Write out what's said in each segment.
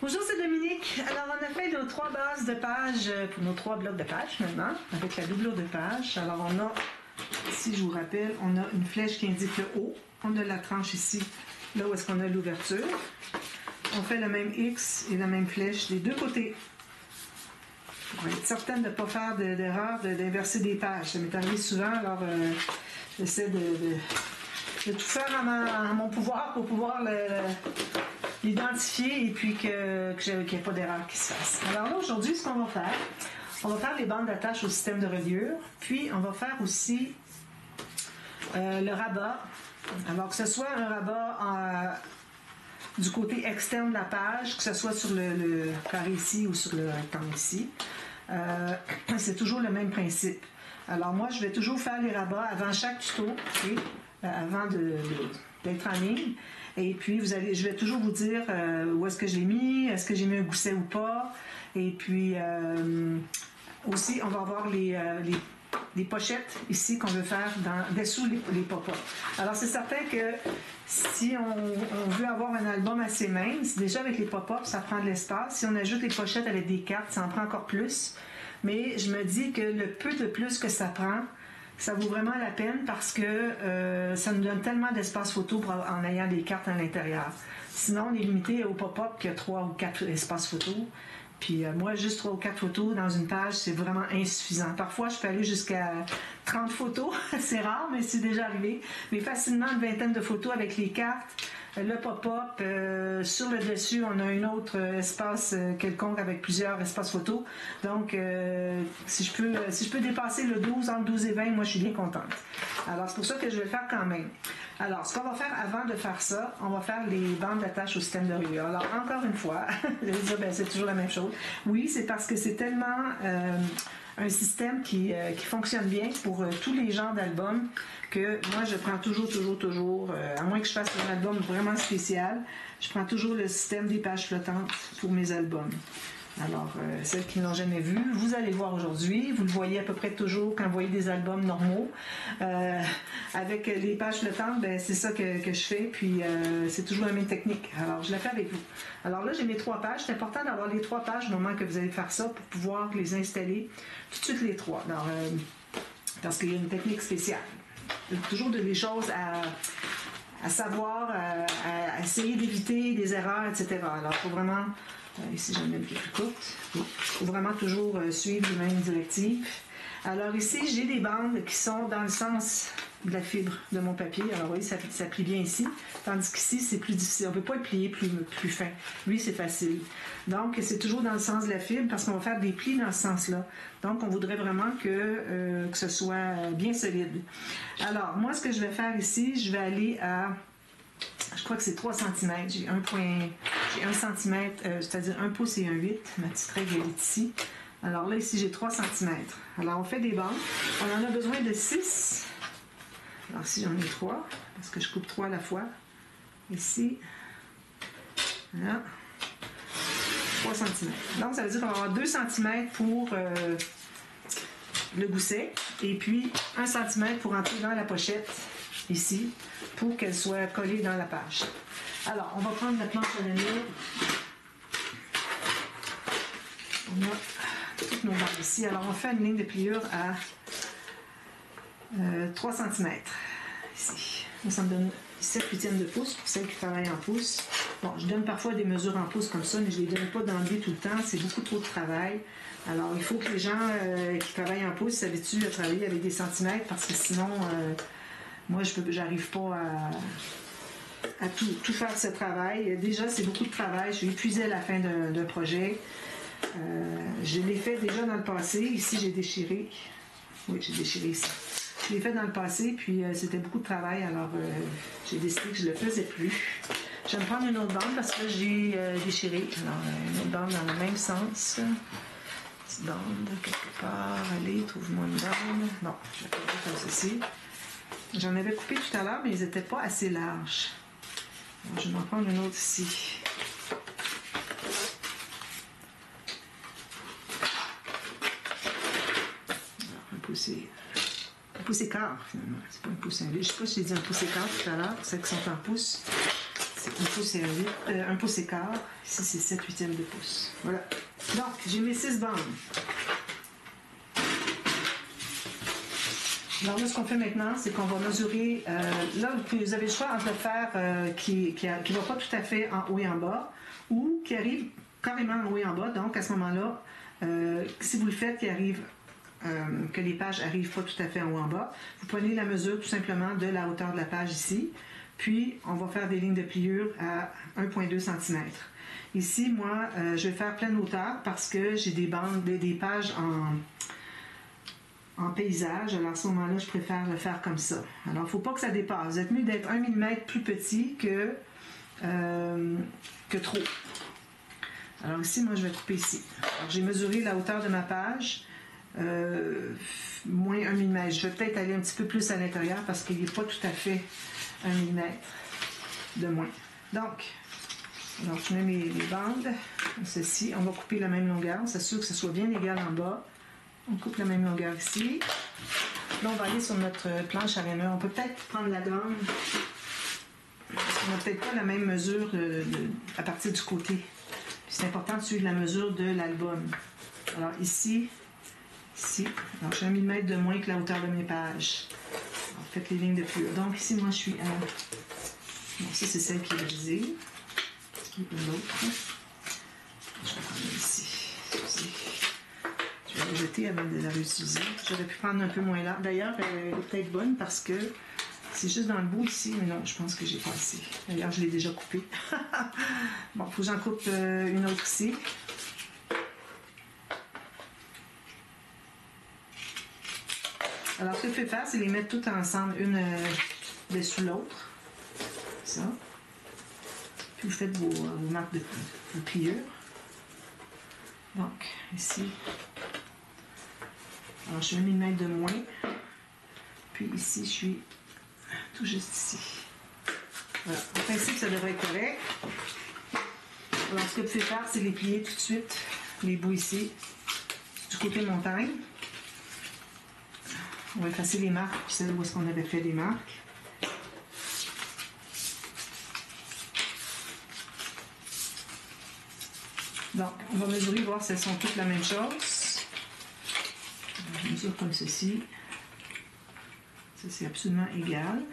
Bonjour, c'est Dominique. Alors, on a fait nos 3 bases de page pour nos 3 blocs de page maintenant, avec la doublure de page. Alors, on a, si je vous rappelle, on a une flèche qui indique le haut. On a la tranche ici, là où est-ce qu'on a l'ouverture. On fait le même X et la même flèche des deux côtés. Pour être certaine de ne pas faire d'erreur d'inverser des pages. Ça m'est arrivé souvent, alors j'essaie de tout faire à mon pouvoir pour pouvoir l'identifier et puis qu'il n'y ait pas d'erreur qui se fasse. Alors là, aujourd'hui, ce qu'on va faire les bandes d'attache au système de reliure, puis on va faire aussi le rabat. Alors que ce soit un rabat du côté externe de la page, que ce soit sur le carré ici ou sur le rectangle ici, c'est toujours le même principe. Alors moi, je vais toujours faire les rabats avant chaque tuto, okay? Avant d'être en ligne. Et puis, je vais toujours vous dire où est-ce que je l'ai mis, est-ce que j'ai mis un gousset ou pas. Et puis, aussi, on va avoir les pochettes ici qu'on veut faire dessous les pop-up. Alors, c'est certain que si on veut avoir un album assez mince, déjà avec les pop-up, ça prend de l'espace. Si on ajoute les pochettes avec des cartes, ça en prend encore plus. Mais je me dis que le peu de plus que ça prend, ça vaut vraiment la peine parce que ça nous donne tellement d'espace photo en ayant des cartes à l'intérieur. Sinon, on est limité au pop-up qu'il y a 3 ou 4 espaces photos. Puis moi, juste 3 ou 4 photos dans une page, c'est vraiment insuffisant. Parfois, je peux aller jusqu'à 30 photos. C'est rare, mais c'est déjà arrivé. Mais facilement, une vingtaine de photos avec les cartes. Le pop-up, sur le dessus, on a un autre espace quelconque avec plusieurs espaces photos. Donc, si je peux dépasser le 12, entre 12 et 20, moi, je suis bien contente. Alors, c'est pour ça que je vais le faire quand même. Alors, ce qu'on va faire avant de faire ça, on va faire les bandes d'attache au système de reliure. Alors, encore une fois, je vais dire, c'est toujours la même chose. Oui, c'est parce que c'est tellement un système qui fonctionne bien pour tous les genres d'albums que moi, je prends toujours, à moins que je fasse un album vraiment spécial, je prends toujours le système des pages flottantes pour mes albums. Alors, celles qui ne l'ont jamais vu, vous allez le voir aujourd'hui. Vous le voyez à peu près toujours quand vous voyez des albums normaux. Avec les pages flottantes, ben, c'est ça que je fais. Puis, c'est toujours la même technique. Alors, je la fais avec vous. Alors là, j'ai mes 3 pages. C'est important d'avoir les 3 pages au moment que vous allez faire ça pour pouvoir les installer tout de suite les 3. Alors, parce qu'il y a une technique spéciale. Il y a toujours des choses à savoir, à essayer d'éviter des erreurs, etc. Alors, il faut vraiment... ici, j'en ai une qui est plus courte. Il faut vraiment toujours suivre les mêmes directives. Alors ici, j'ai des bandes qui sont dans le sens de la fibre de mon papier. Alors vous voyez, ça plie bien ici. Tandis qu'ici, c'est plus difficile. On ne peut pas le plier plus fin. Lui, c'est facile. Donc, c'est toujours dans le sens de la fibre parce qu'on va faire des plis dans ce sens-là. Donc, on voudrait vraiment que ce soit bien solide. Alors, moi, ce que je vais faire ici, je vais aller à... Je crois que c'est 3 cm. J'ai 1 cm, c'est-à-dire 1 pouce et 1/8. Ma petite règle est ici. Alors là, ici, j'ai 3 cm. Alors, on fait des bandes. On en a besoin de 6. Alors, ici, j'en ai 3, parce que je coupe 3 à la fois. Ici. Voilà. 3 cm. Donc, ça veut dire qu'on va avoir 2 cm pour le gousset. Et puis, 1 cm pour entrer dans la pochette, ici, pour qu'elle soit collée dans la page. Alors, on va prendre la planche à laine. On a toutes nos bandes ici. Alors, on fait une ligne de pliure à 3 cm. Ici. Ça me donne 7/8 de pouce pour celles qui travaillent en pouces. Bon, je donne parfois des mesures en pouces comme ça, mais je ne les donne pas d'emblée tout le temps. C'est beaucoup trop de travail. Alors, il faut que les gens qui travaillent en pouces s'habituent à travailler avec des centimètres parce que sinon, moi, j'arrive pas à tout faire ce travail. Déjà, c'est beaucoup de travail. Je suis épuisée à la fin d'un projet. Je l'ai fait déjà dans le passé. Ici, j'ai déchiré. Oui, j'ai déchiré ici. Je l'ai fait dans le passé, puis c'était beaucoup de travail. Alors, j'ai décidé que je ne le faisais plus. Je vais me prendre une autre bande parce que j'ai déchiré. Alors, une autre bande dans le même sens. Petite bande, quelque part. Allez, trouve-moi une bande. Bon, je vais faire comme ceci. J'en avais coupé tout à l'heure, mais ils n'étaient pas assez larges. Alors, je vais en prendre une autre ici. Alors, un pouce et quart, finalement. C'est pas un pouce et un. Je ne sais pas si j'ai dit un pouce et quart tout à l'heure. Celles qui sont en pouce, c'est 1 pouce et quart. Ici, c'est 7/8 de pouce. Voilà. Donc, j'ai mes 6 bandes. Alors là, ce qu'on fait maintenant, c'est qu'on va mesurer. Là, vous avez le choix entre le faire qui ne va pas tout à fait en haut et en bas, ou qui arrive carrément en haut et en bas. Donc, à ce moment-là, si vous le faites qui arrive, que les pages n'arrivent pas tout à fait en haut et en bas, vous prenez la mesure tout simplement de la hauteur de la page ici, puis on va faire des lignes de pliure à 1,2 cm. Ici, moi, je vais faire pleine hauteur parce que j'ai des pages en paysage. Alors à ce moment-là, je préfère le faire comme ça. Alors, il ne faut pas que ça dépasse. Vous êtes mieux d'être 1 mm plus petit que trop. Alors ici, moi, je vais couper ici. Alors, j'ai mesuré la hauteur de ma page, moins 1 mm. Je vais peut-être aller un petit peu plus à l'intérieur parce qu'il n'est pas tout à fait 1 mm de moins. Donc, alors je mets mes bandes, comme ceci. On va couper la même longueur. On s'assure que ce soit bien égal en bas. On coupe la même longueur ici. Là, on va aller sur notre planche à rainure. On peut peut-être prendre la grande. On n'a peut-être pas la même mesure à partir du côté. C'est important de suivre la mesure de l'album. Alors ici, ici. Alors j'ai 1 mm de moins que la hauteur de mes pages. Alors, faites les lignes de pliure. Donc ici, moi, je suis à... Bon, ça, c'est celle qui est brisée. L'autre. Je vais prendre ici. Je vais la jeter avant de la réutiliser. J'aurais pu prendre un peu moins large. D'ailleurs, elle est peut-être bonne parce que c'est juste dans le bout ici. Mais non, je pense que j'ai pas assez. D'ailleurs, je l'ai déjà coupée. Bon, il faut que j'en coupe une autre ici. Alors, ce que je vais faire, c'est les mettre toutes ensemble, une dessus l'autre. Ça. Puis vous faites vos marques de pliure. Donc, ici. Alors, je suis 1 mm de moins. Puis ici, je suis tout juste ici. Voilà. En principe, ça devrait être correct. Alors, ce que vous pouvez faire, c'est les plier tout de suite, les bouts ici, du côté montagne. On va effacer les marques, puis c'est où est-ce qu'on avait fait les marques. Donc, on va mesurer, voir si elles sont toutes la même chose. On mesure comme ceci. Ça, c'est absolument égal.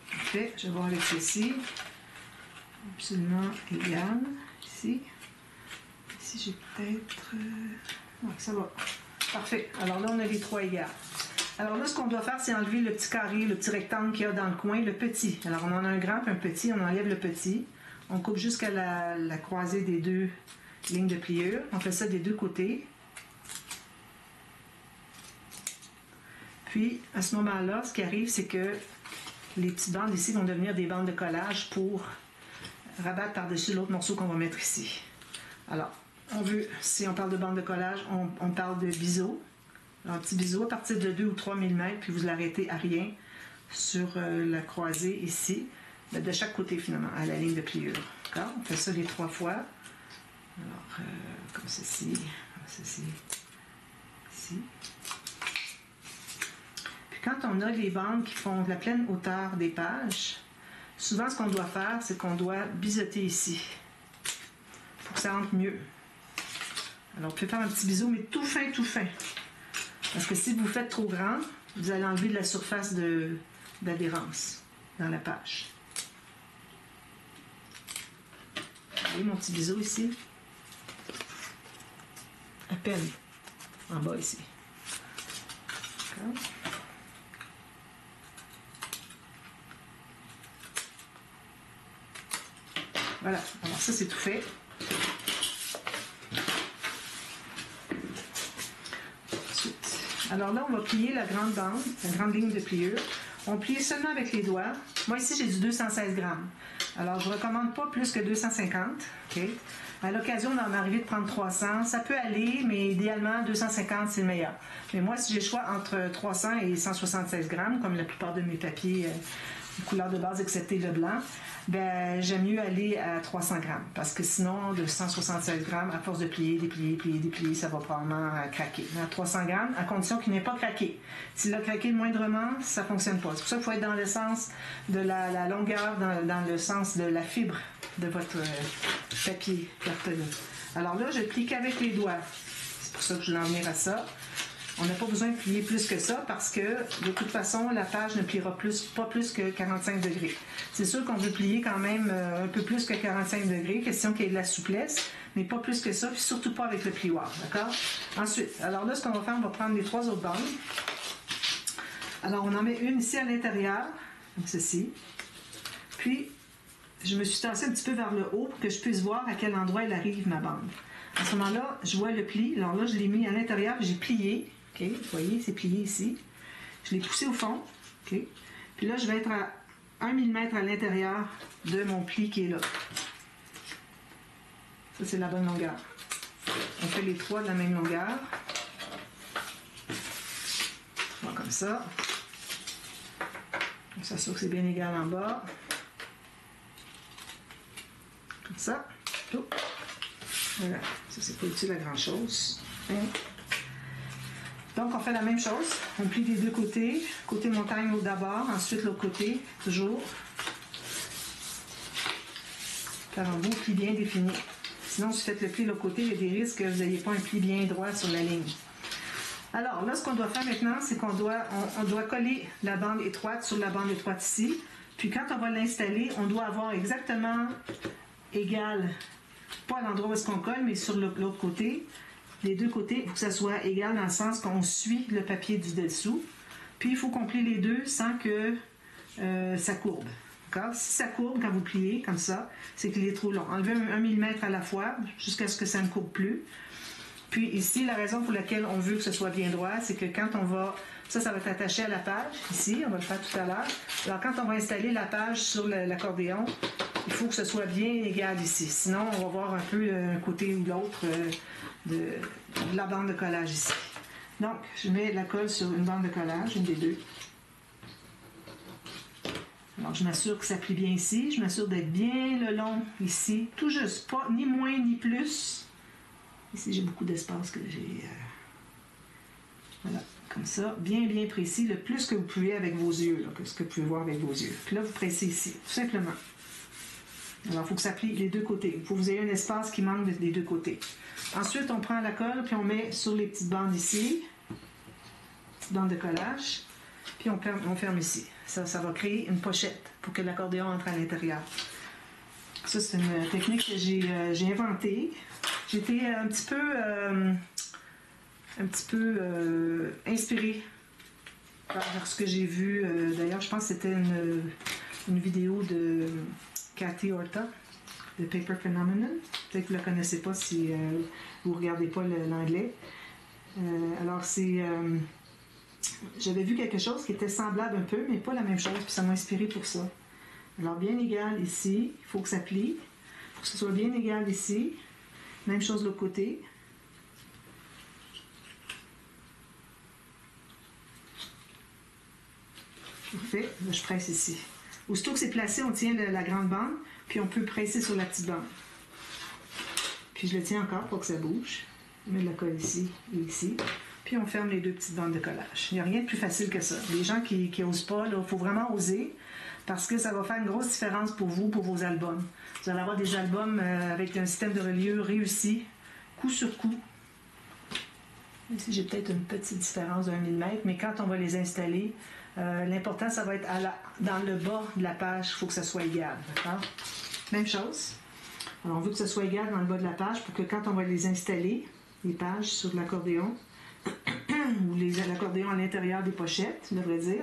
Parfait. Je vais voir avec ceci. Absolument égal. Ici. Ici, j'ai peut-être... Ouais, ça va. Parfait. Alors là, on a les 3 égales. Alors là, ce qu'on doit faire, c'est enlever le petit carré, le petit rectangle qu'il y a dans le coin, le petit. Alors, on en a un grand et un petit. On enlève le petit. On coupe jusqu'à la croisée des 2 lignes de pliure. On fait ça des 2 côtés. Puis, à ce moment-là, ce qui arrive, c'est que les petites bandes ici vont devenir des bandes de collage pour rabattre par-dessus l'autre morceau qu'on va mettre ici. Alors, si on parle de bande de collage, on parle de biseau. Alors, un petit biseau à partir de 2 ou 3 mm, puis vous l'arrêtez à rien sur la croisée ici. De chaque côté, finalement, à la ligne de pliure. D'accord? On fait ça les 3 fois. Alors, comme ceci, ici. Puis quand on a les bandes qui font de la pleine hauteur des pages, souvent, ce qu'on doit faire, c'est qu'on doit biseauter ici pour que ça rentre mieux. Alors, vous pouvez faire un petit biseau, mais tout fin, tout fin. Parce que si vous faites trop grand, vous allez enlever de la surface d'adhérence dans la page. Vous voyez mon petit biseau ici? À peine. En bas ici. D'accord? Voilà. Alors ça, c'est tout fait. Ensuite. Alors là, on va plier la grande bande, la grande ligne de pliure. On plie seulement avec les doigts. Moi, ici, j'ai du 216 grammes. Alors, je ne recommande pas plus que 250. Okay? À l'occasion, on m'arrive de prendre 300. Ça peut aller, mais idéalement, 250, c'est le meilleur. Mais moi, si j'ai le choix entre 300 et 176 grammes, comme la plupart de mes papiers couleurs de base excepté le blanc, ben, j'aime mieux aller à 300 grammes parce que sinon, de 176 grammes, à force de plier, déplier, ça va probablement craquer. À 300 grammes, à condition qu'il n'ait pas craqué. S'il a craqué moindrement, ça ne fonctionne pas. C'est pour ça qu'il faut être dans le sens de la longueur, dans le sens de la fibre de votre papier cartonné. Alors là, je plie qu'avec les doigts. C'est pour ça que je voulais en venir à ça. On n'a pas besoin de plier plus que ça parce que, de toute façon, la page ne pliera pas plus que 45 degrés. C'est sûr qu'on veut plier quand même un peu plus que 45 degrés, question qu'il y ait de la souplesse, mais pas plus que ça, puis surtout pas avec le plioir, d'accord? Ensuite, alors là, ce qu'on va faire, on va prendre les 3 autres bandes. Alors, on en met une ici à l'intérieur, comme ceci. Puis, je me suis tassée un petit peu vers le haut pour que je puisse voir à quel endroit elle arrive, ma bande. À ce moment-là, je vois le pli. Alors là, je l'ai mis à l'intérieur, j'ai plié. OK, vous voyez, c'est plié ici. Je l'ai poussé au fond. OK. Puis là, je vais être à 1 mm à l'intérieur de mon pli qui est là. Ça, c'est la bonne longueur. On fait les 3 de la même longueur. Bon, comme ça. On s'assure que c'est bien égal en bas. Comme ça. Oh. Voilà. Ça, c'est pas utile à grand-chose. Donc, on fait la même chose. On plie des deux côtés. Côté montagne d'abord, ensuite l'autre côté, toujours. Faire un beau pli bien défini. Sinon, si vous faites le pli de l'autre côté, il y a des risques que vous n'ayez pas un pli bien droit sur la ligne. Alors, là, ce qu'on doit faire maintenant, c'est qu'on doit coller la bande étroite sur la bande étroite ici. Puis, quand on va l'installer, on doit avoir exactement égal, pas à l'endroit où est-ce qu'on colle, mais sur l'autre côté. Les deux côtés, il faut que ça soit égal dans le sens qu'on suit le papier du dessous. Puis, il faut qu'on plie les deux sans que ça courbe. D'accord? Si ça courbe quand vous pliez, comme ça, c'est qu'il est trop long. Enlevez 1 mm à la fois jusqu'à ce que ça ne courbe plus. Puis ici, la raison pour laquelle on veut que ce soit bien droit, c'est que quand on va... Ça va être attaché à la page, ici, on va le faire tout à l'heure. Alors, quand on va installer la page sur l'accordéon, il faut que ce soit bien égal ici. Sinon, on va voir un peu un côté ou l'autre de la bande de collage ici. Donc, je mets la colle sur une bande de collage, une des deux. Alors, je m'assure que ça plie bien ici. Je m'assure d'être bien le long ici. Tout juste, pas ni moins ni plus. Ici, j'ai beaucoup d'espace que j'ai... Voilà, comme ça. Bien, bien précis. Le plus que vous pouvez avec vos yeux, là, que ce que vous pouvez voir avec vos yeux. Puis là, vous pressez ici, tout simplement. Alors, il faut que ça plie les deux côtés. Il faut que vous ayez un espace qui manque des deux côtés. Ensuite, on prend la colle, puis on met sur les petites bandes ici. Petites bandes de collage. Puis on ferme ici. Ça va créer une pochette pour que l'accordéon entre à l'intérieur. Ça, c'est une technique que j'ai inventée. J'étais un petit peu inspirée par ce que j'ai vu. D'ailleurs, je pense que c'était une vidéo de Cathy Horta, de Paper Phenomenon. Peut-être que vous ne la connaissez pas si vous ne regardez pas l'anglais. Alors, j'avais vu quelque chose qui était semblable un peu, mais pas la même chose, puis ça m'a inspiré pour ça. Alors, bien égal ici, il faut que ça plie. Il faut que ce soit bien égal ici. Même chose de l'autre côté. Parfait. Là, je presse ici. Aussitôt que c'est placé, on tient la grande bande, puis on peut presser sur la petite bande. Puis je le tiens encore pour que ça bouge. On met de la colle ici et ici. Puis on ferme les deux petites bandes de collage. Il n'y a rien de plus facile que ça. Les gens qui n'osent pas, il faut vraiment oser, parce que ça va faire une grosse différence pour vous, pour vos albums. Vous allez avoir des albums avec un système de reliure réussi, coup sur coup. Ici, j'ai peut-être une petite différence de 1 mm, mais quand on va les installer, l'important, ça va être dans le bas de la page, il faut que ça soit égal. D'accord? Même chose. Alors, on veut que ça soit égal dans le bas de la page pour que quand on va les installer, les pages sur l'accordéon, ou l'accordéon à l'intérieur des pochettes, je devrais dire,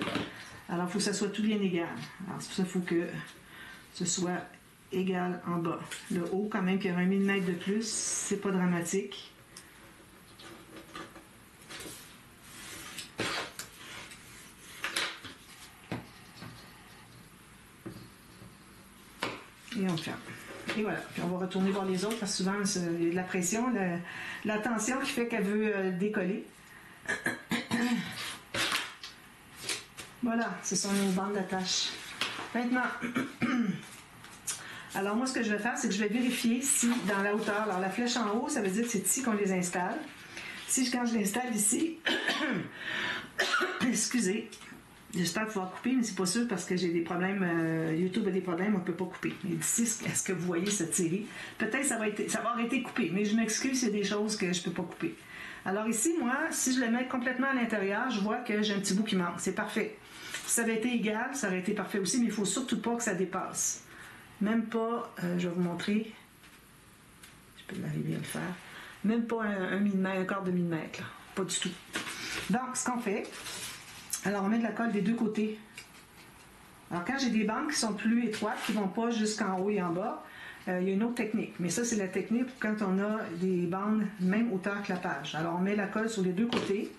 alors il faut que ça soit tout bien égal. Alors, c'est pour ça qu'il faut que ce soit égal en bas. Le haut, quand même, qu'il y a 1 mm de plus, c'est pas dramatique. Et on ferme. Et voilà. Puis on va retourner voir les autres parce que souvent, il y a de la pression, la tension qui fait qu'elle veut décoller. Voilà, ce sont nos bandes d'attache. Maintenant, alors moi, ce que je vais faire, c'est que je vais vérifier si dans la hauteur, alors la flèche en haut, ça veut dire que c'est ici qu'on les installe. Si quand je l'installe ici, excusez, j'espère pouvoir couper, mais c'est pas sûr parce que j'ai des problèmes, YouTube a des problèmes, on ne peut pas couper. Mais d'ici, est-ce que vous voyez cette série? Peut-être ça va avoir été coupé, mais je m'excuse, c'est des choses que je ne peux pas couper. Alors ici, moi, si je le mets complètement à l'intérieur, je vois que j'ai un petit bout qui manque. C'est parfait. Si ça avait été égal, ça aurait été parfait aussi, mais il ne faut surtout pas que ça dépasse. Même pas, je vais vous montrer, je peux arriver à le faire, même pas un millimètre, un quart de millimètre, là. Pas du tout. Donc, ce qu'on fait, alors on met de la colle des deux côtés. Alors, quand j'ai des bandes qui sont plus étroites, qui ne vont pas jusqu'en haut et en bas, il y a une autre technique. Mais ça, c'est la technique pour quand on a des bandes même hauteur que la page. Alors, on met la colle sur les deux côtés.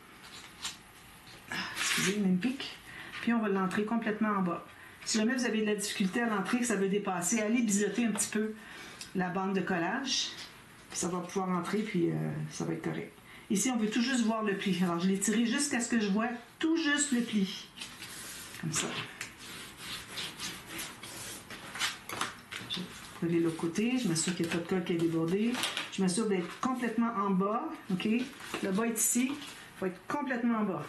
Excusez, même pic. Puis, on va l'entrer complètement en bas. Si jamais vous avez de la difficulté à l'entrer, que ça veut dépasser, allez biseauter un petit peu la bande de collage. Puis ça va pouvoir entrer, puis ça va être correct. Ici, on veut tout juste voir le pli. Alors, je l'ai tiré jusqu'à ce que je vois tout juste le pli. Comme ça. Je vais aller de l'autre côté. Je m'assure qu'il n'y a pas de colle qui est débordée. Je m'assure d'être complètement en bas. OK? Le bas est ici. Il faut être complètement en bas.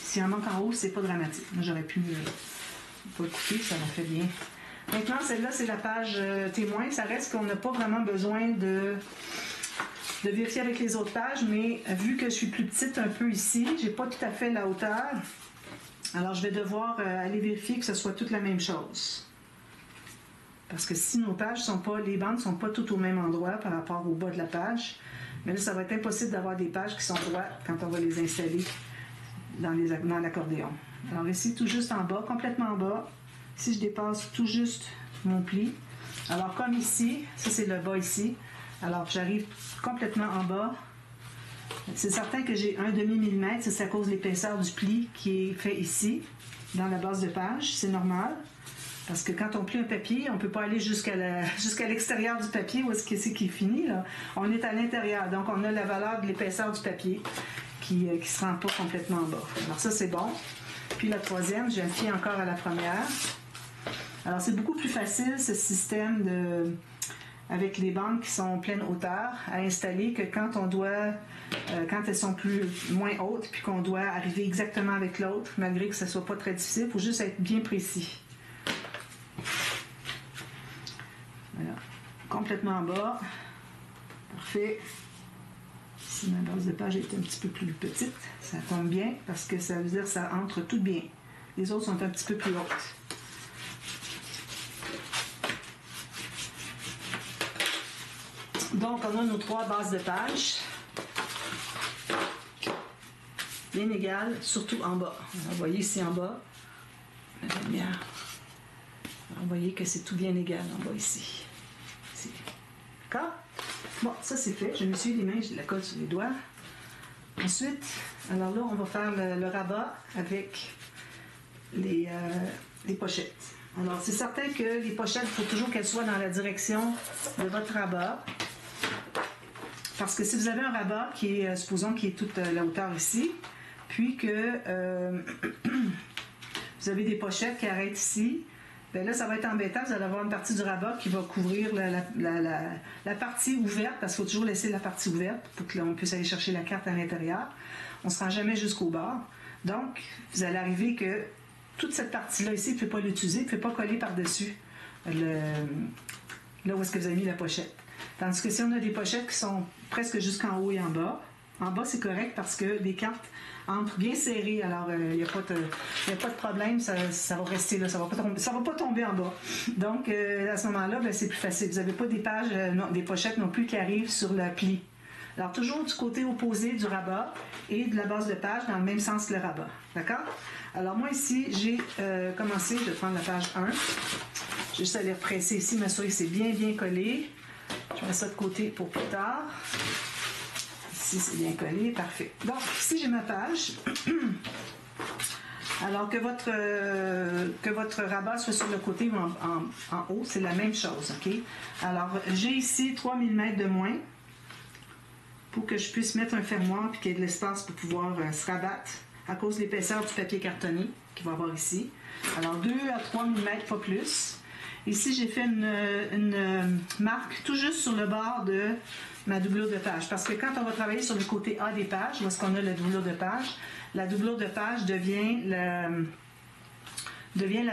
S'il en manque en haut, c'est pas dramatique. Moi, j'aurais pu pas couper, ça m'a fait bien. Maintenant, celle-là, c'est la page témoin. Ça reste qu'on n'a pas vraiment besoin de vérifier avec les autres pages, mais vu que je suis plus petite un peu ici, j'ai pas tout à fait la hauteur. Alors, je vais devoir aller vérifier que ce soit toute la même chose. Parce que si nos pages sont pas, les bandes ne sont pas toutes au même endroit par rapport au bas de la page, mais là, ça va être impossible d'avoir des pages qui sont droites quand on va les installer dans l'accordéon. Alors ici, tout juste en bas, complètement en bas, si je dépasse tout juste mon pli, alors comme ici, ça c'est le bas ici, alors j'arrive complètement en bas, c'est certain que j'ai un demi-millimètre, c'est à cause de l'épaisseur du pli qui est fait ici, dans la base de page, c'est normal, parce que quand on plie un papier, on ne peut pas aller jusqu'à l'extérieur du papier, où est-ce que c'est qui finit, là. On est à l'intérieur, donc on a la valeur de l'épaisseur du papier, qui ne se rend pas complètement en bas. Alors ça, c'est bon. Puis la troisième, je me fie encore à la première. Alors, c'est beaucoup plus facile, ce système avec les bandes qui sont pleine hauteur à installer que quand on doit, quand elles sont moins hautes, puis qu'on doit arriver exactement avec l'autre, malgré que ce ne soit pas très difficile. Il faut juste être bien précis. Voilà. Complètement en bas. Parfait. Si ma base de page est un petit peu plus petite, ça tombe bien parce que ça veut dire que ça entre tout bien. Les autres sont un petit peu plus hautes. Donc, on a nos 3 bases de page. Bien égales, surtout en bas. Alors, vous voyez ici en bas, la lumière. Alors, vous voyez que c'est tout bien égal en bas ici. D'accord? Bon, ça c'est fait. Je me suis les mains, j'ai de la colle sur les doigts. Ensuite, alors là, on va faire le rabat avec les pochettes. Alors, c'est certain que les pochettes, il faut toujours qu'elles soient dans la direction de votre rabat. Parce que si vous avez un rabat qui est, supposons, qui est toute la hauteur ici, puis que vous avez des pochettes qui arrêtent ici, bien là, ça va être embêtant. Vous allez avoir une partie du rabat qui va couvrir la partie ouverte, parce qu'il faut toujours laisser la partie ouverte pour qu'on puisse aller chercher la carte à l'intérieur. On ne se rend jamais jusqu'au bord. Donc, vous allez arriver que toute cette partie-là ici, vous ne pouvez pas l'utiliser, vous ne pouvez pas coller par-dessus là où est-ce que vous avez mis la pochette. Tandis que si on a des pochettes qui sont presque jusqu'en haut et en bas c'est correct parce que les cartes entrent bien serrées, alors il n'y a pas de problème, ça va rester là, ça va pas tomber en bas. Donc à ce moment-là, ben, c'est plus facile. Vous n'avez pas des pages, des pochettes non plus qui arrivent sur le pli. Alors toujours du côté opposé du rabat et de la base de page dans le même sens que le rabat. D'accord? Alors moi ici, j'ai commencé, je vais prendre la page 1. J'ai juste à aller represser ici, m'assurer que c'est bien collé. Je mets ça de côté pour plus tard. Ici, c'est bien collé, parfait. Donc, ici, j'ai ma page. Alors, que votre rabat soit sur le côté ou en haut, c'est la même chose, OK? Alors, j'ai ici 3 mm de moins pour que je puisse mettre un fermoir et qu'il y ait de l'espace pour pouvoir se rabattre à cause de l'épaisseur du papier cartonné qu'il va y avoir ici. Alors 2 à 3 mm, pas plus. Ici, j'ai fait une marque tout juste sur le bord de ma doublure de page. Parce que quand on va travailler sur le côté A des pages, lorsqu'on a la doublure de page, la doublure de page devient la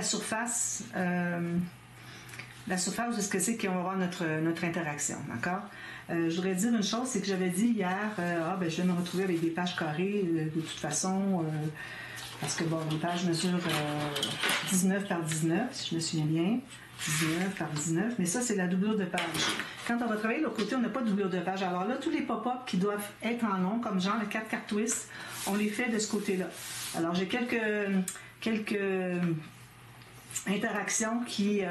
surface de ce que c'est qu'on va avoir notre interaction. D'accord? Je voudrais dire une chose, c'est que j'avais dit hier, je vais me retrouver avec des pages carrées de toute façon, parce que bon, les pages mesurent 19 par 19, si je me souviens bien. 19 par 19, mais ça, c'est la doublure de page. Quand on va travailler de l'autre côté, on n'a pas de doublure de page. Alors là, tous les pop-up qui doivent être en long, comme genre le 4 carte twist, on les fait de ce côté-là. Alors, j'ai quelques interactions qui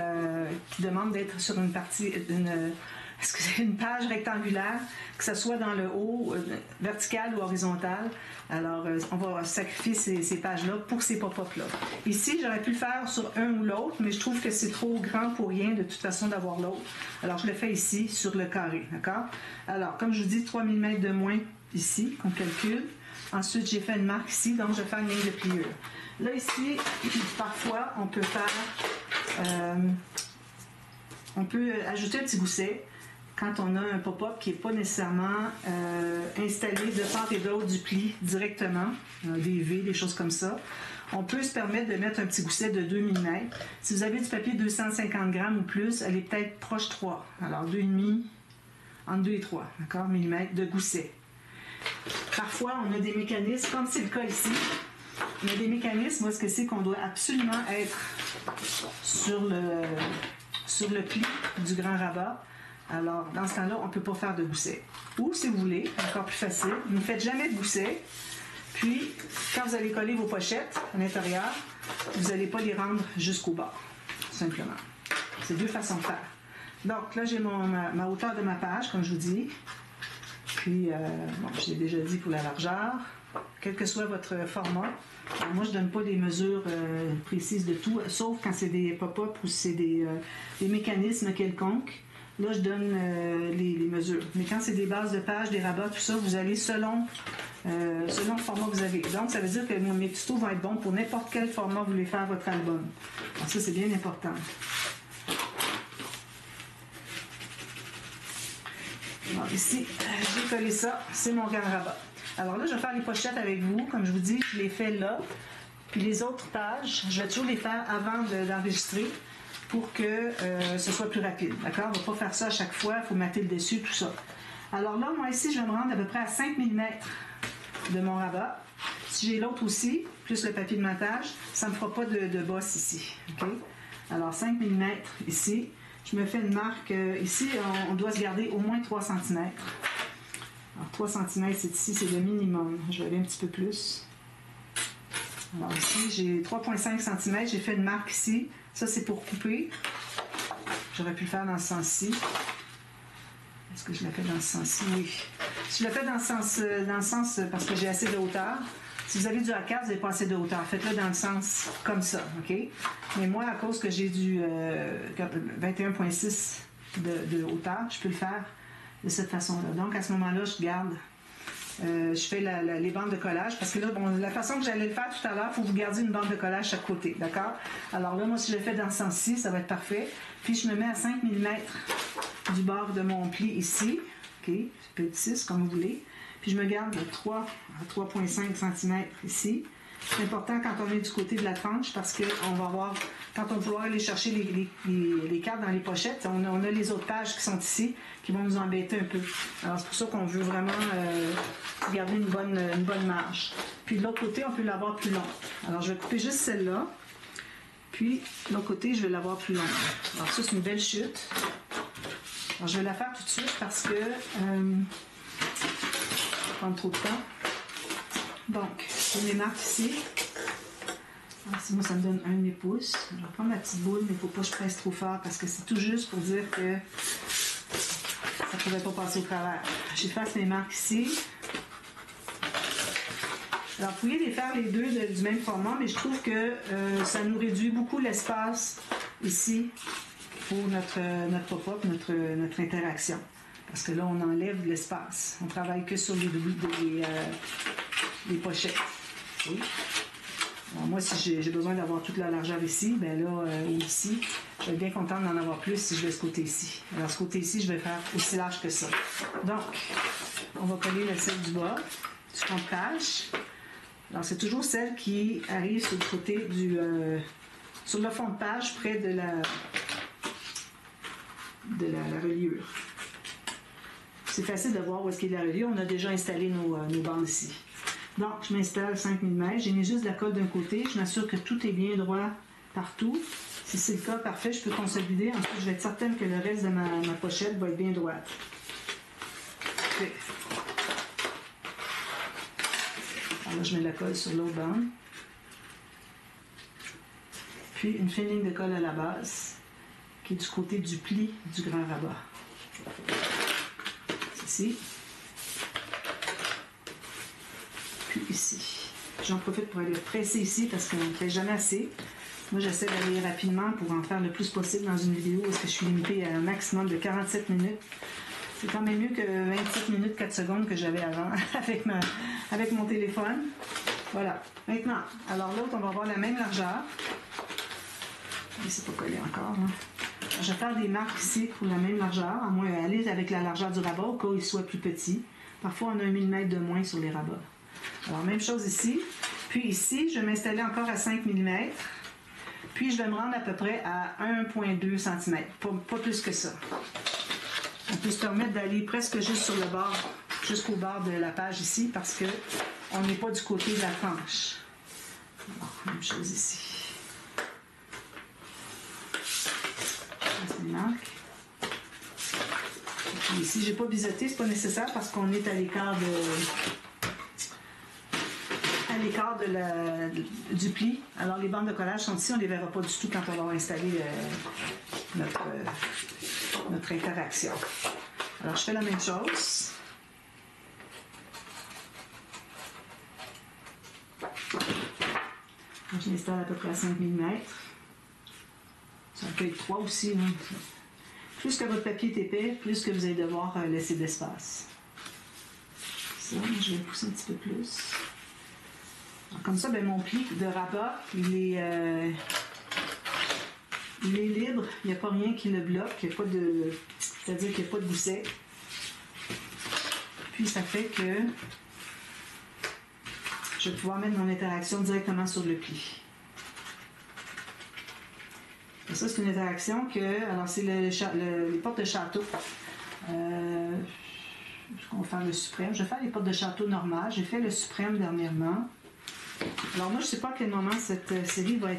demandent d'être sur une partie, une page rectangulaire, que ce soit dans le haut, vertical ou horizontal. Alors, on va sacrifier ces pages-là pour ces pop-up-là. Ici, j'aurais pu le faire sur un ou l'autre, mais je trouve que c'est trop grand pour rien, de toute façon, d'avoir l'autre. Alors, je le fais ici, sur le carré, d'accord? Alors, comme je vous dis, 3 mm de moins ici, qu'on calcule. Ensuite, j'ai fait une marque ici, donc je vais faire une ligne de pliure. Là, ici, parfois, on peut ajouter un petit gousset quand on a un pop-up qui n'est pas nécessairement installé de part et d'autre du pli directement, des V, des choses comme ça. On peut se permettre de mettre un petit gousset de 2 mm. Si vous avez du papier 250 grammes ou plus, elle est peut-être proche 3. Alors 2,5, entre 2 et 3, d'accord, millimètres de gousset. Parfois, on a des mécanismes, comme c'est le cas ici, on a des mécanismes où est-ce que c'est qu'on doit absolument être sur le pli du grand rabat. Alors, dans ce temps-là, on ne peut pas faire de gousset. Ou, si vous voulez, encore plus facile, vous ne faites jamais de gousset. Puis, quand vous allez coller vos pochettes à l'intérieur, vous n'allez pas les rendre jusqu'au bas, tout simplement. C'est deux façons de faire. Donc, là, j'ai ma hauteur de ma page, comme je vous dis. Puis, je l'ai déjà dit pour la largeur. Quel que soit votre format. Alors, moi, je ne donne pas des mesures précises de tout, sauf quand c'est des pop-up ou c'est des mécanismes quelconques. Là, je donne les mesures. Mais quand c'est des bases de page, des rabats, tout ça, vous allez selon le format que vous avez. Donc, ça veut dire que mes tutos vont être bons pour n'importe quel format vous voulez faire votre album. Alors, ça, c'est bien important. Alors, ici, j'ai collé ça. C'est mon grand rabat. Alors là, je vais faire les pochettes avec vous. Comme je vous dis, je les fais là. Puis les autres pages, je vais toujours les faire avant d'enregistrer pour que ce soit plus rapide. D'accord? On ne va pas faire ça à chaque fois. Il faut mater le dessus, tout ça. Alors là, moi ici, je vais me rendre à peu près à 5 mm de mon rabat. Si j'ai l'autre aussi, plus le papier de matage, ça ne me fera pas de bosse ici. OK? Alors 5 mm ici. Je me fais une marque. Ici, on doit se garder au moins 3 cm. Alors 3 cm, c'est ici, c'est le minimum. Je vais aller un petit peu plus. Alors ici, j'ai 3,5 cm. J'ai fait une marque ici. Ça, c'est pour couper. J'aurais pu le faire dans ce sens-ci. Est-ce que je l'ai fait dans ce sens-ci? Oui. Je l'ai fait dans le sens parce que j'ai assez de hauteur. Si vous avez du A4, vous n'avez pas assez de hauteur. Faites-le dans le sens comme ça, OK? Mais moi, à cause que j'ai du 21,6 de hauteur, je peux le faire de cette façon-là. Donc, à ce moment-là, je garde... je fais les bandes de collage parce que là, bon, la façon que j'allais le faire tout à l'heure, il faut que vous gardiez une bande de collage chaque côté, d'accord? Alors là, moi, si je le fais dans ce sens-ci, ça va être parfait. Puis, je me mets à 5 mm du bord de mon pli ici, OK? Ça peut être 6, comme vous voulez. Puis, je me garde de 3 à 3,5 cm ici. C'est important quand on est du côté de la tranche parce qu'on va avoir, quand on va vouloir aller chercher les cartes dans les pochettes, on a les autres pages qui sont ici qui vont nous embêter un peu. Alors c'est pour ça qu'on veut vraiment garder une bonne marge. Puis de l'autre côté, on peut l'avoir plus long. Alors je vais couper juste celle-là. Puis de l'autre côté, je vais l'avoir plus longue. Alors ça, c'est une belle chute. Alors je vais la faire tout de suite parce que ça va prendre trop de temps. Donc, j'ai mes marques ici. Alors, moi, ça me donne 1 pouce. Je vais prendre ma petite boule, mais il ne faut pas que je presse trop fort parce que c'est tout juste pour dire que ça ne pourrait pas passer au travers. J'efface mes marques ici. Alors, vous pouvez les faire les deux du même format, mais je trouve que ça nous réduit beaucoup l'espace ici pour notre pop-up, notre interaction. Parce que là, on enlève de l'espace. On ne travaille que sur les pochettes. Oui. Alors moi, si j'ai besoin d'avoir toute la largeur ici, ben là, ou ici, je vais être bien contente d'en avoir plus si je vais ce côté-ci. Alors, ce côté-ci, je vais faire aussi large que ça. Donc, on va coller la celle du bas, du fond de page. Alors, c'est toujours celle qui arrive sur le côté du... sur le fond de page, près de la reliure. C'est facile de voir où est-ce qu'il y a la reliure. On a déjà installé nos bandes ici. Donc, je m'installe 5 mm. J'ai mis juste la colle d'un côté. Je m'assure que tout est bien droit partout. Si c'est le cas, parfait, je peux consolider. Ensuite, je vais être certaine que le reste de ma pochette va être bien droite. Okay. Alors là, je mets la colle sur l'autre bande. Puis, une fine ligne de colle à la base, qui est du côté du pli du grand rabat. C'est ici. Puis ici. J'en profite pour aller presser ici parce qu'on ne fait jamais assez. Moi, j'essaie d'aller rapidement pour en faire le plus possible dans une vidéo parce que je suis limitée à un maximum de 47 minutes. C'est quand même mieux que 27 minutes 4 secondes que j'avais avant avec mon téléphone. Voilà. Maintenant, alors l'autre, on va avoir la même largeur. Mais c'est pas collé encore. Hein. Je vais faire des marques ici pour la même largeur, à moins aller avec la largeur du rabat au cas où il soit plus petit. Parfois, on a 1 mm de moins sur les rabats. Alors, même chose ici. Puis ici, je vais m'installer encore à 5 mm. Puis, je vais me rendre à peu près à 1,2 cm. Pas plus que ça. On peut se permettre d'aller presque juste sur le bord, jusqu'au bord de la page ici, parce que on n'est pas du côté de la tranche. Alors, même chose ici. C'est une marque. Et puis ici, j'ai pas biseauté, c'est pas nécessaire parce qu'on est à l'écart du pli. Alors les bandes de collage sont ici, on les verra pas du tout quand on va installer notre interaction. Alors je fais la même chose. Je m'installe à peu près à 5 mm. Ça peut être 3 aussi. Hein. Plus que votre papier est épais, plus que vous allez devoir laisser d'espace. Ça, je vais le pousser un petit peu plus. Alors, comme ça, ben, mon pli de rabat, il est libre. Il n'y a pas rien qui le bloque. C'est-à-dire qu'il n'y a pas de gousset. Puis ça fait que je vais pouvoir mettre mon interaction directement sur le pli. Et ça, c'est une interaction que... Alors, c'est les portes de château. On va faire le suprême. Je vais faire les portes de château normales. J'ai fait le suprême dernièrement. Alors, moi, je ne sais pas à quel moment cette série va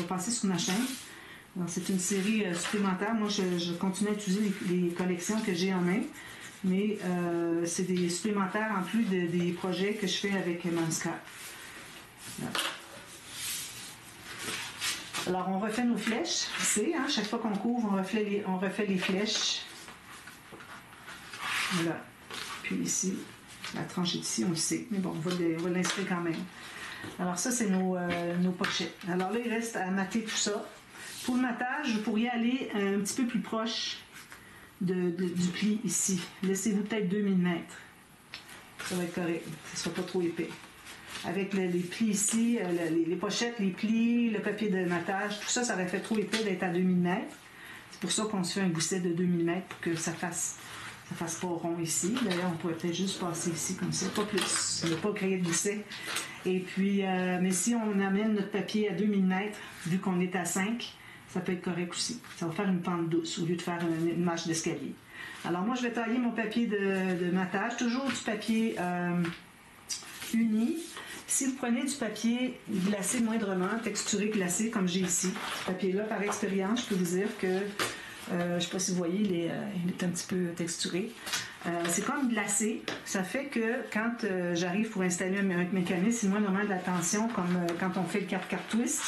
passer sur ma chaîne. Alors, c'est une série supplémentaire. Moi, je continue à utiliser les collections que j'ai en main. Mais c'est des supplémentaires en plus des projets que je fais avec Manscaped. Voilà. Alors, on refait nos flèches. Ici, hein, chaque fois qu'on couvre, on refait les flèches. Voilà. Puis ici, la tranche est ici, on le sait. Mais bon, on va l'inscrire quand même. Alors, ça, c'est nos pochettes. Alors là, il reste à mater tout ça. Pour le matage, vous pourriez aller un petit peu plus proche du pli ici. Laissez-vous peut-être 2 mm. Ça va être correct. Ça ne sera pas trop épais. Avec les plis ici, les pochettes, les plis, le papier de matage, tout ça, ça aurait fait trop épais d'être à 2 mm. C'est pour ça qu'on se fait un gousset de 2 mm pour que ça fasse pas rond ici. D'ailleurs, on pourrait peut-être juste passer ici comme ça, pas plus. On ne va pas créer de gousset. Et puis, mais si on amène notre papier à 2 mm, vu qu'on est à 5, ça peut être correct aussi. Ça va faire une pente douce au lieu de faire une marche d'escalier. Alors moi, je vais tailler mon papier de matage, toujours du papier uni. Si vous prenez du papier glacé moindrement, texturé glacé, comme j'ai ici, ce papier-là, par expérience, je peux vous dire que, je ne sais pas si vous voyez, il est un petit peu texturé. C'est comme glacé. Ça fait que quand j'arrive pour installer un mécanisme, c'est moins normal d'attention, comme quand on fait le cap twist,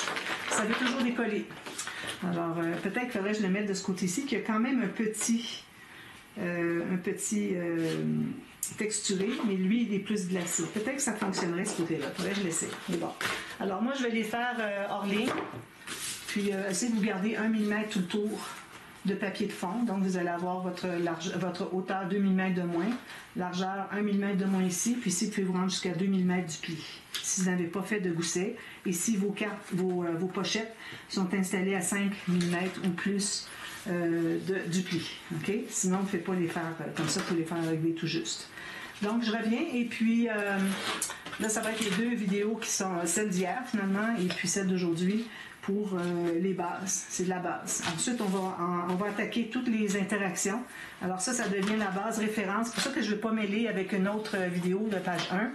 ça veut toujours décoller. Alors, peut-être qu'il faudrait que je le mette de ce côté-ci, qui a quand même un petit texturé, mais lui, il est plus glacé. Peut-être que ça fonctionnerait ce côté-là. Faudrait que je l'essaie. Mais bon. Alors, moi, je vais les faire hors ligne. Puis, essayez de vous garder 1 mm tout le tour de papier de fond. Donc, vous allez avoir votre hauteur 2 mm de moins, largeur 1 mm de moins ici. Puis ici, vous pouvez vous rendre jusqu'à 2 mm du pli. Ici. si vous n'avez pas fait de gousset et si vos pochettes sont installées à 5 mm ou plus du pli. Okay? Sinon, vous ne faites pas les faire comme ça, il faut les faire régler tout juste. Donc, je reviens et puis là, ça va être les 2 vidéos qui sont celle d'hier finalement et puis celle d'aujourd'hui pour les bases. C'est de la base. Ensuite, on va attaquer toutes les interactions. Alors ça devient la base référence. C'est pour ça que je ne vais pas mêler avec une autre vidéo de page 1.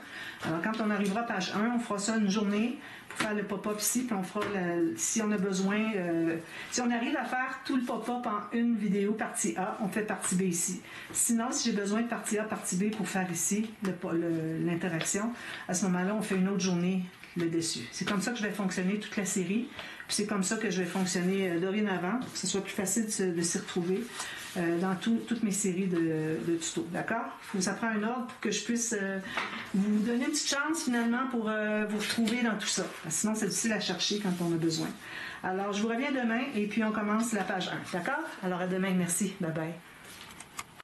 Alors quand on arrivera à page 1, on fera ça une journée pour faire le pop-up ici, puis on fera, si on a besoin, si on arrive à faire tout le pop-up en une vidéo partie A, on fait partie B ici. Sinon, si j'ai besoin de partie A, partie B pour faire ici l'interaction, à ce moment-là, on fait une autre journée le dessus. C'est comme ça que je vais fonctionner toute la série. Puis c'est comme ça que je vais fonctionner dorénavant, pour que ce soit plus facile de s'y retrouver dans toutes mes séries de tutos. D'accord? Ça prend un ordre pour que je puisse vous donner une petite chance finalement pour vous retrouver dans tout ça. Parce que sinon, c'est difficile à chercher quand on a besoin. Alors, je vous reviens demain et puis on commence la page 1. D'accord? Alors, à demain. Merci. Bye bye.